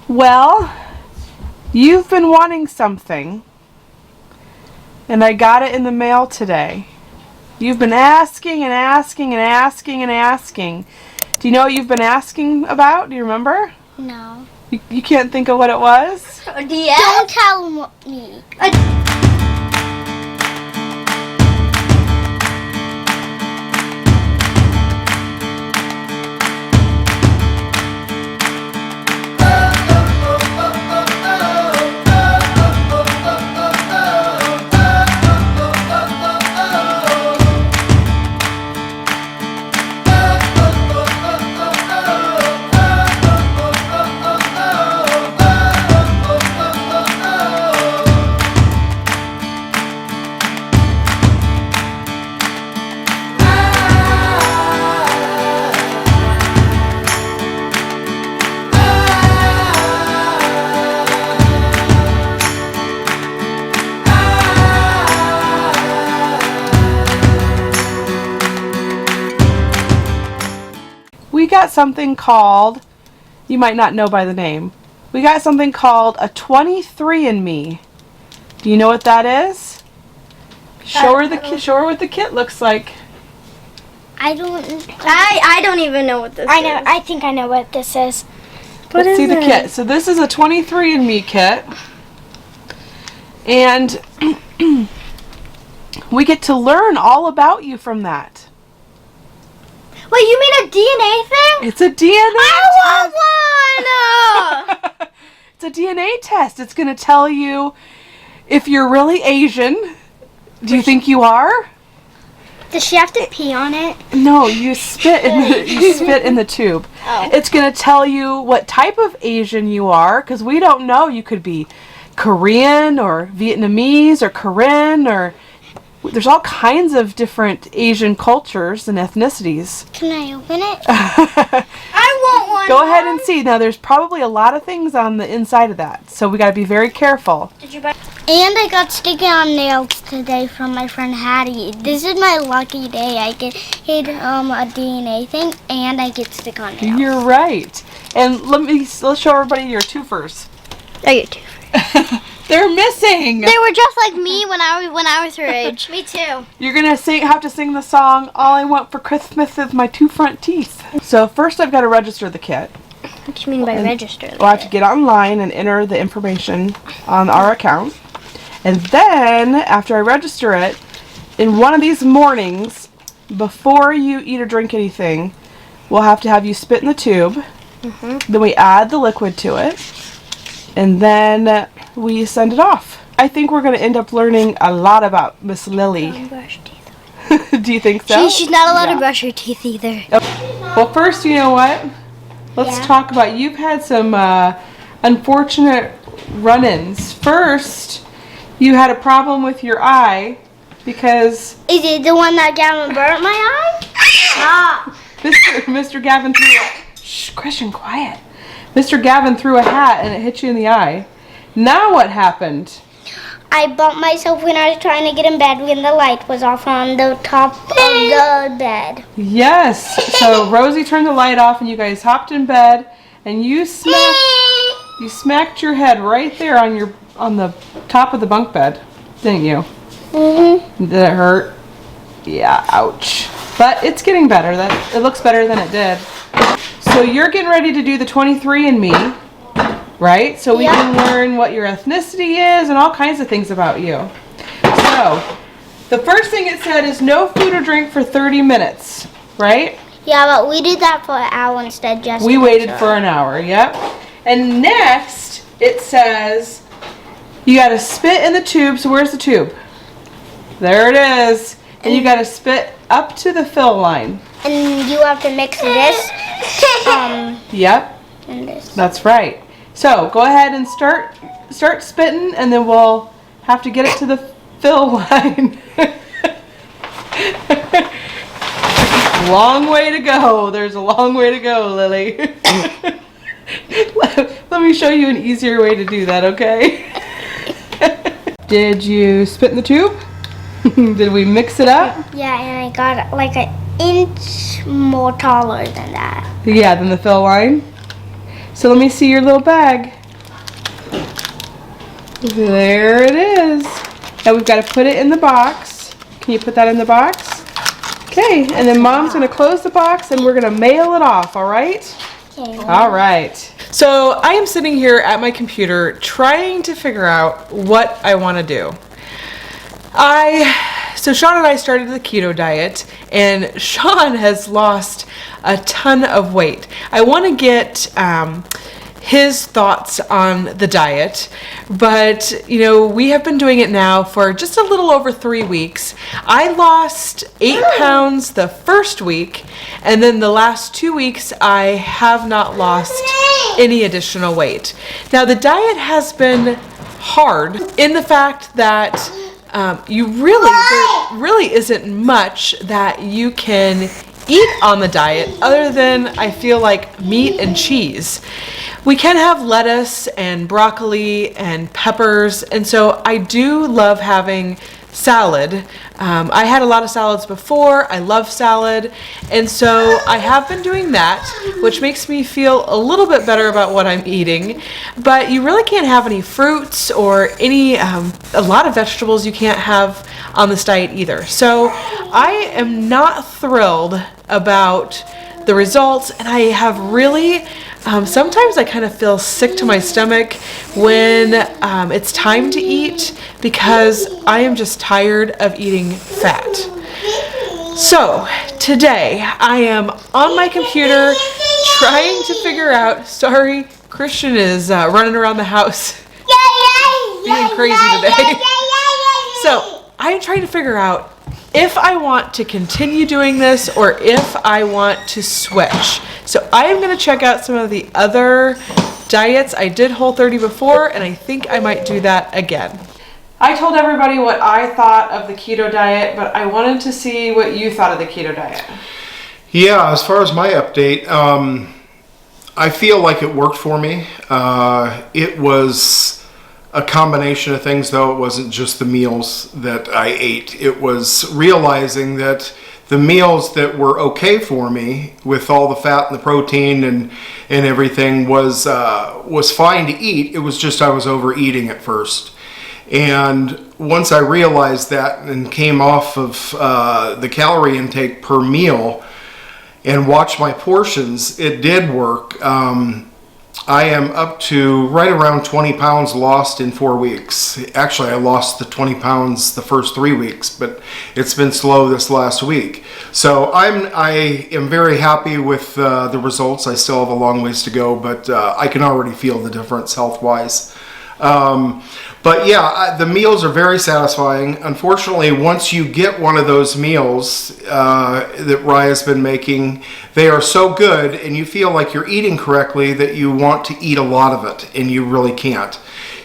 Well, you've been wanting something, and I got it in the mail today. You've been asking and asking and asking and asking. Do you know what you've been asking about? Do you remember? No. You can't think of what it was? Yeah. Don't tell me. We got something called, you might not know by the name, we got something called a 23andMe. Do you know what that is? Show her what the kit looks like. I don't even know what this is. I think I know what this is. Let's see the kit. So this is a 23andMe kit. And we get to learn all about you from that. Wait, you mean a DNA thing? It's a DNA I want one! It's a DNA test. It's going to tell you if you're really Asian. Do you think you are? Does she have to pee on it? No, you spit in the tube. Oh. It's going to tell you what type of Asian you are, because we don't know. You could be Korean or Vietnamese or Korean, or there's all kinds of different Asian cultures and ethnicities. Can I open it? I want one. Go ahead and see. Now, there's probably a lot of things on the inside of that, so we got to be very careful. Did you buy? And I got sticky-on nails today from my friend Hattie. This is my lucky day. I get a DNA thing, and I get stick-on nails. You're right. And let's show everybody your twofers. I get two. They're missing. They were just like me when I was her age. Me too. You're gonna have to sing the song "All I Want for Christmas Is My Two Front Teeth." So first, I've got to register the kit. What do you mean by register? We'll have to get online and enter the information on our account, and then after I register it, in one of these mornings, before you eat or drink anything, we'll have to have you spit in the tube. Mm-hmm. Then we add the liquid to it, and then we send it off. I think we're going to end up learning a lot about Miss Lillie. Don't brush teeth. Do you think so? She's not allowed to brush her teeth either. Okay. Well, first, you know what? Let's talk about, you've had some unfortunate run-ins. First, you had a problem with your eye because... Is it the one that Gavin burnt my eye? Ah. Mr. Gavin threw a... Shh, Christian, quiet. Mr. Gavin threw a hat and it hit you in the eye. Now what happened? I bumped myself when I was trying to get in bed when the light was off on the top of the bed. Yes. So Rosie turned the light off and you guys hopped in bed and you smacked your head right there on the top of the bunk bed, didn't you? Mm-hmm. Did it hurt? Yeah, ouch. But it's getting better. It looks better than it did. So you're getting ready to do the 23andMe, right? So we can learn what your ethnicity is and all kinds of things about you. So the first thing it said is no food or drink for 30 minutes, right? Yeah, but we did that for an hour instead. We waited for an hour, yep. And next it says you got to spit in the tube. So where's the tube? There it is. And you got to spit up to the fill line. And you have to mix this. Yep. And this. That's right. So go ahead and start spitting, and then we'll have to get it to the fill line. Long way to go. There's a long way to go, Lillie. Let me show you an easier way to do that, okay? Did you spit in the tube? Did we mix it up? Yeah, and I got like an inch more taller than that. Yeah, than the fill line. So let me see your little bag. There it is. Now we've got to put it in the box. Can you put that in the box? Okay, and then Mom's going to close the box and we're going to mail it off, all right? Okay. All right. So I am sitting here at my computer trying to figure out what I want to do. So Sean and I started the keto diet, and Sean has lost a ton of weight. I want to get his thoughts on the diet, but you know, we have been doing it now for just a little over 3 weeks. I lost 8 pounds the first week, and then the last 2 weeks I have not lost any additional weight. Now the diet has been hard in the fact that there really isn't much that you can eat on the diet other than, I feel like, meat and cheese. We can have lettuce and broccoli and peppers, and so I do love having salad. I had a lot of salads before. I love salad, and so I have been doing that, which makes me feel a little bit better about what I'm eating. But you really can't have any fruits or a lot of vegetables you can't have on this diet either. So I am not thrilled about the results, and I have really sometimes I kind of feel sick to my stomach when it's time to eat because I am just tired of eating fat. So today I am on my computer trying to figure out, sorry, Christian is running around the house being crazy today. So I am trying to figure out if I want to continue doing this or if I want to switch. So I am going to check out some of the other diets. I did Whole30 before, and I think I might do that again. I told everybody what I thought of the keto diet, but I wanted to see what you thought of the keto diet. Yeah, as far as my update, I feel like it worked for me. It was a combination of things, though. It wasn't just the meals that I ate. It was realizing that the meals that were okay for me, with all the fat and the protein and everything, was fine to eat. It was just I was overeating at first. And once I realized that and came off of the calorie intake per meal and watched my portions, it did work. I am up to right around 20 pounds lost in 4 weeks. Actually, I lost the 20 pounds the first 3 weeks, but it's been slow this last week. So I am very happy with the results. I still have a long ways to go, but I can already feel the difference health-wise. But yeah, the meals are very satisfying. Unfortunately, once you get one of those meals that Raya's been making, they are so good and you feel like you're eating correctly that you want to eat a lot of it, and you really can't.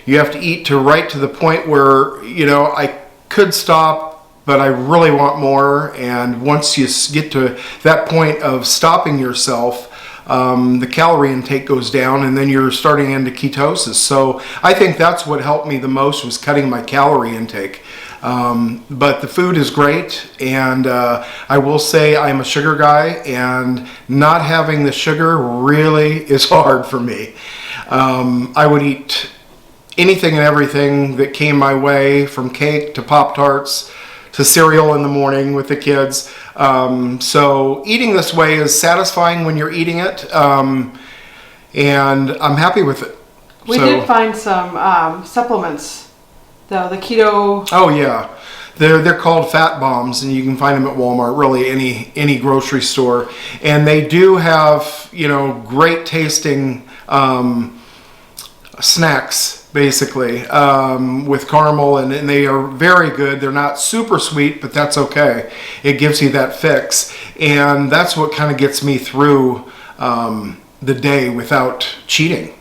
You have to eat right to the point where, you know, I could stop, but I really want more. And once you get to that point of stopping yourself, the calorie intake goes down, and then you're starting into ketosis. So I think that's what helped me the most, was cutting my calorie intake. But the food is great, and I will say I'm a sugar guy, and not having the sugar really is hard for me. I would eat anything and everything that came my way, from cake to Pop-Tarts to cereal in the morning with the kids. So eating this way is satisfying when you're eating it, and I'm happy with it. We did find some supplements, though, the keto. Oh yeah, they're called fat bombs, and you can find them at Walmart, really any grocery store, and they do have, you know, great tasting snacks, basically, with caramel, and they are very good. They're not super sweet, but that's okay. It gives you that fix, and that's what kind of gets me through the day without cheating.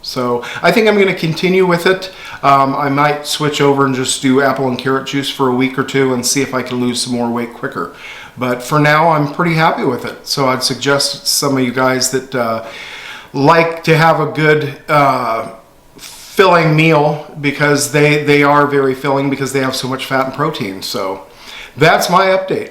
So I think I'm going to continue with it. I might switch over and just do apple and carrot juice for a week or two and see if I can lose some more weight quicker. But for now, I'm pretty happy with it. So I'd suggest some of you guys that like to have a good filling meal, because they are very filling because they have so much fat and protein. So that's my update.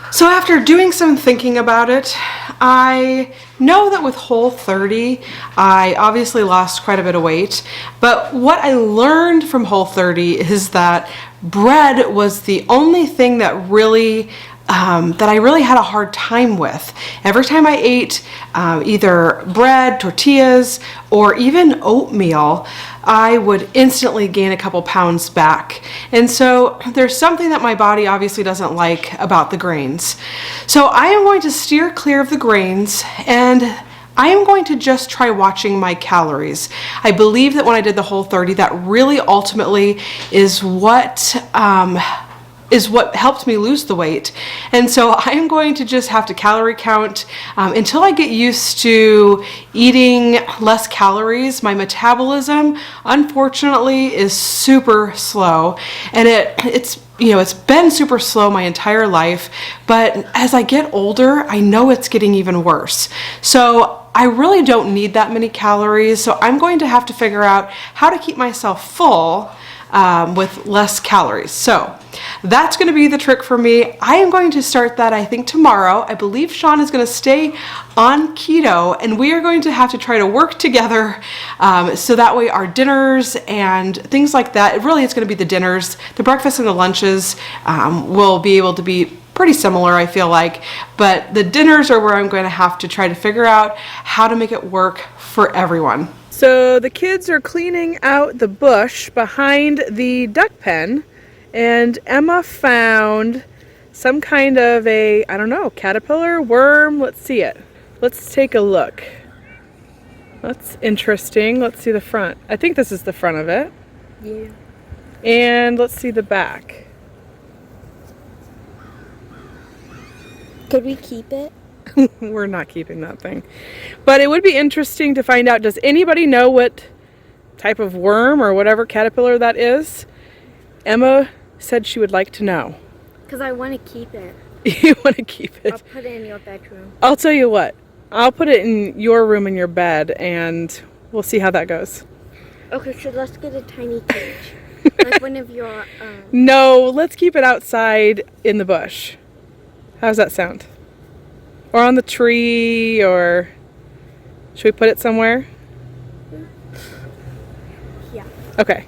So after doing some thinking about it, I know that with Whole30, I obviously lost quite a bit of weight, but what I learned from Whole30 is that bread was the only thing that I really had a hard time with. Every time I ate either bread, tortillas, or even oatmeal, I would instantly gain a couple pounds back. And so there's something that my body obviously doesn't like about the grains. So I am going to steer clear of the grains, and I am going to just try watching my calories. I believe that when I did the Whole30, that really ultimately is what helped me lose the weight. And so I am going to just have to calorie count until I get used to eating less calories. My metabolism, unfortunately, is super slow, and it's been super slow my entire life, but as I get older, I know it's getting even worse. So I really don't need that many calories, so I'm going to have to figure out how to keep myself full with less calories. So that's going to be the trick for me. I am going to start that, I think, tomorrow. I believe Sean is going to stay on keto, and we are going to have to try to work together so that way our dinners and things like that, it's going to be the dinners, the breakfast and the lunches will be able to be pretty similar, I feel like, but the dinners are where I'm going to have to try to figure out how to make it work for everyone. So the kids are cleaning out the bush behind the duck pen, and Emma found some kind of a, I don't know, caterpillar, worm. Let's see it. Let's take a look. That's interesting. Let's see the front. I think this is the front of it. Yeah. And let's see the back. Could we keep it? We're not keeping that thing. But it would be interesting to find out, does anybody know what type of worm or whatever caterpillar that is? Emma said she would like to know. Because I want to keep it. You want to keep it? I'll put it in your bedroom. I'll tell you what. I'll put it in your room in your bed, and we'll see how that goes. Okay, so let's get a tiny cage. Like one of your... No, let's keep it outside in the bush. How's that sound? Or on the tree, or should we put it somewhere? Yeah. Okay.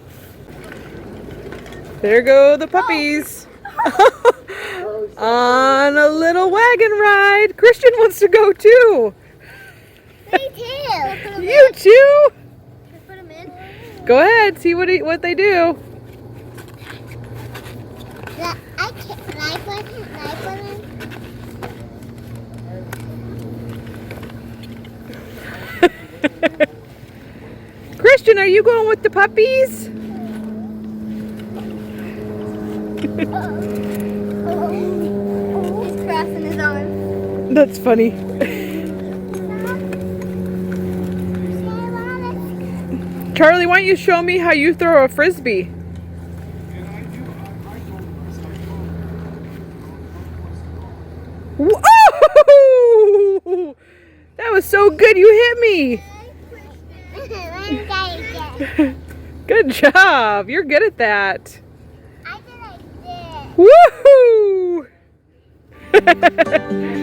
There go the puppies. On a little wagon ride. Christian wants to go too. Me too. You too? Can I put them in? Go ahead, see what they do. Can I put them? Christian, are you going with the puppies? He's crossing his arms. That's funny. Charlie, why don't you show me how you throw a frisbee? Whoa! That was so good, you hit me. Good job. You're good at that. I did like this. Woohoo!